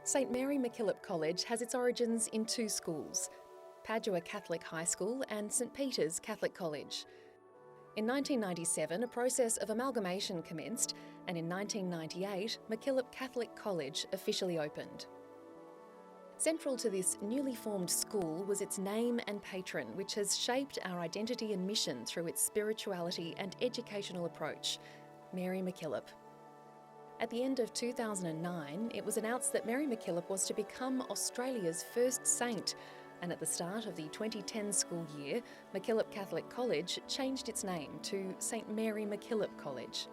St Mary MacKillop College has its origins in two schools, Padua Catholic High School and St Peter's Catholic College. In 1997, a process of amalgamation commenced, and in 1998, MacKillop Catholic College officially opened. Central to this newly formed school was its name and patron, which has shaped our identity and mission through its spirituality and educational approach, Mary MacKillop. At the end of 2009, it was announced that Mary MacKillop was to become Australia's first saint, and at the start of the 2010 school year, MacKillop Catholic College changed its name to St Mary MacKillop College.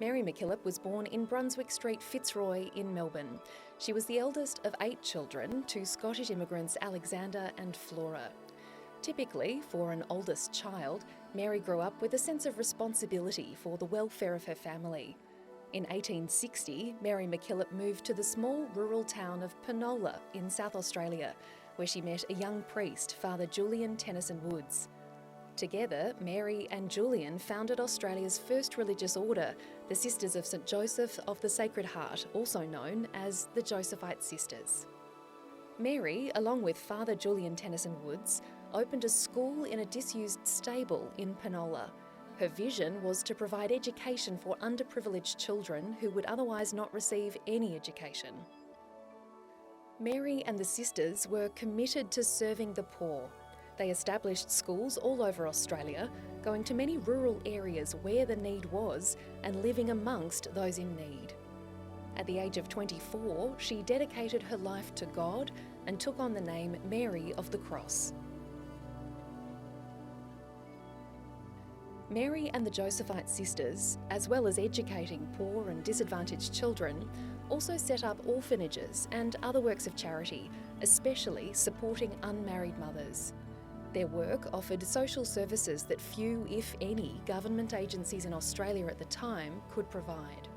Mary MacKillop was born in Brunswick Street, Fitzroy in Melbourne. She was the eldest of 8 children to Scottish immigrants Alexander and Flora. Typically, for an oldest child, Mary grew up with a sense of responsibility for the welfare of her family. In 1860, Mary MacKillop moved to the small rural town of Penola in South Australia, where she met a young priest, Father Julian Tennyson Woods. Together, Mary and Julian founded Australia's first religious order, the Sisters of St Joseph of the Sacred Heart, also known as the Josephite Sisters. Mary, along with Father Julian Tennyson Woods, opened a school in a disused stable in Penola. Her vision was to provide education for underprivileged children who would otherwise not receive any education. Mary and the sisters were committed to serving the poor. They established schools all over Australia, going to many rural areas where the need was and living amongst those in need. At the age of 24, she dedicated her life to God and took on the name Mary of the Cross. Mary and the Josephite Sisters, as well as educating poor and disadvantaged children, also set up orphanages and other works of charity, especially supporting unmarried mothers. Their work offered social services that few, if any, government agencies in Australia at the time could provide.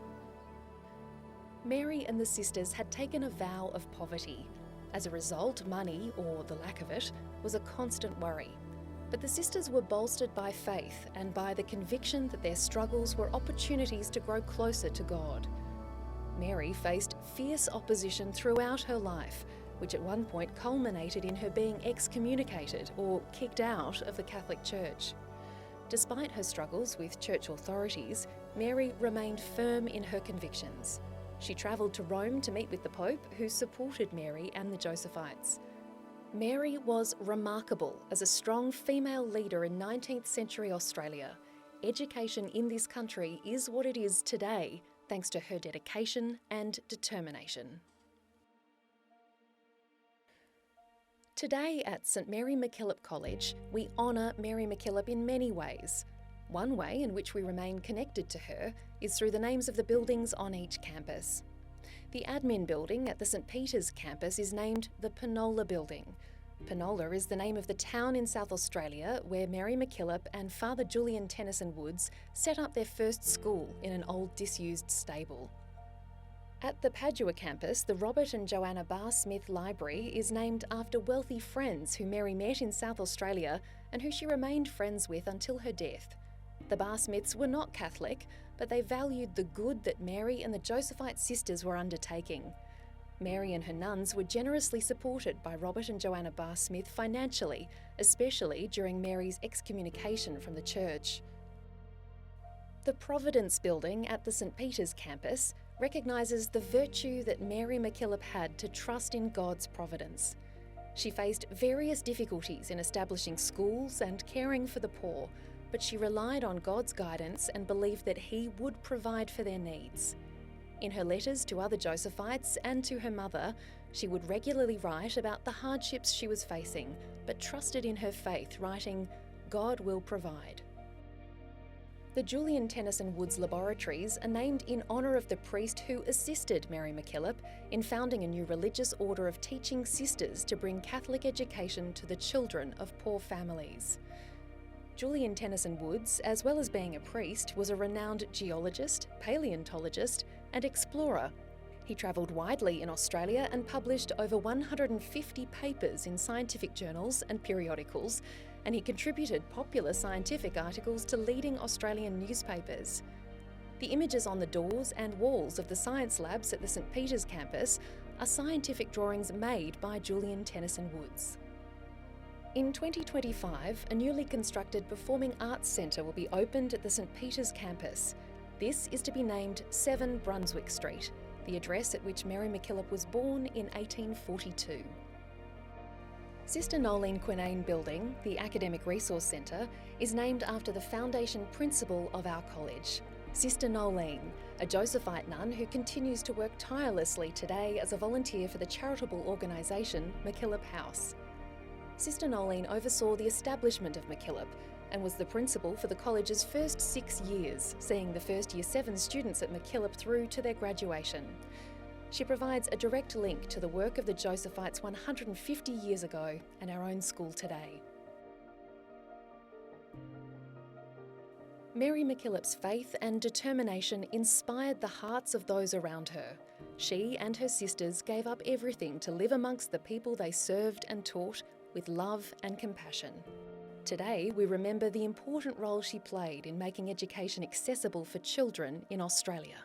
Mary and the sisters had taken a vow of poverty. As a result, money, or the lack of it, was a constant worry. But the sisters were bolstered by faith and by the conviction that their struggles were opportunities to grow closer to God. Mary faced fierce opposition throughout her life, which at one point culminated in her being excommunicated or kicked out of the Catholic Church. Despite her struggles with church authorities, Mary remained firm in her convictions. She travelled to Rome to meet with the Pope, who supported Mary and the Josephites. Mary was remarkable as a strong female leader in 19th century Australia. Education in this country is what it is today, thanks to her dedication and determination. Today at St Mary MacKillop College, we honour Mary MacKillop in many ways. One way in which we remain connected to her is through the names of the buildings on each campus. The admin building at the St Peter's campus is named the Penola Building. Penola is the name of the town in South Australia where Mary MacKillop and Father Julian Tennyson Woods set up their first school in an old disused stable. At the Padua campus, the Robert and Joanna Barr Smith Library is named after wealthy friends who Mary met in South Australia and who she remained friends with until her death. The Barr Smiths were not Catholic, but they valued the good that Mary and the Josephite sisters were undertaking. Mary and her nuns were generously supported by Robert and Joanna Barr Smith financially, especially during Mary's excommunication from the church. The Providence Building at the St Peter's campus recognises the virtue that Mary MacKillop had to trust in God's providence. She faced various difficulties in establishing schools and caring for the poor, but she relied on God's guidance and believed that He would provide for their needs. In her letters to other Josephites and to her mother, she would regularly write about the hardships she was facing, but trusted in her faith, writing, "God will provide." The Julian Tennyson Woods Laboratories are named in honour of the priest who assisted Mary MacKillop in founding a new religious order of teaching sisters to bring Catholic education to the children of poor families. Julian Tennyson Woods, as well as being a priest, was a renowned geologist, paleontologist and explorer. He travelled widely in Australia and published over 150 papers in scientific journals and periodicals, and he contributed popular scientific articles to leading Australian newspapers. The images on the doors and walls of the science labs at the St Peter's campus are scientific drawings made by Julian Tennyson Woods. In 2025, a newly constructed Performing Arts Centre will be opened at the St Peter's campus. This is to be named 7 Brunswick Street, the address at which Mary MacKillop was born in 1842. Sister Nolene Quinane Building, the Academic Resource Centre, is named after the foundation principal of our college, Sister Nolene, a Josephite nun who continues to work tirelessly today as a volunteer for the charitable organisation MacKillop House. Sister Nolene oversaw the establishment of MacKillop and was the principal for the college's first 6 years, seeing the first Year 7 students at MacKillop through to their graduation. She provides a direct link to the work of the Josephites 150 years ago and our own school today. Mary MacKillop's faith and determination inspired the hearts of those around her. She and her sisters gave up everything to live amongst the people they served and taught with love and compassion. Today, we remember the important role she played in making education accessible for children in Australia.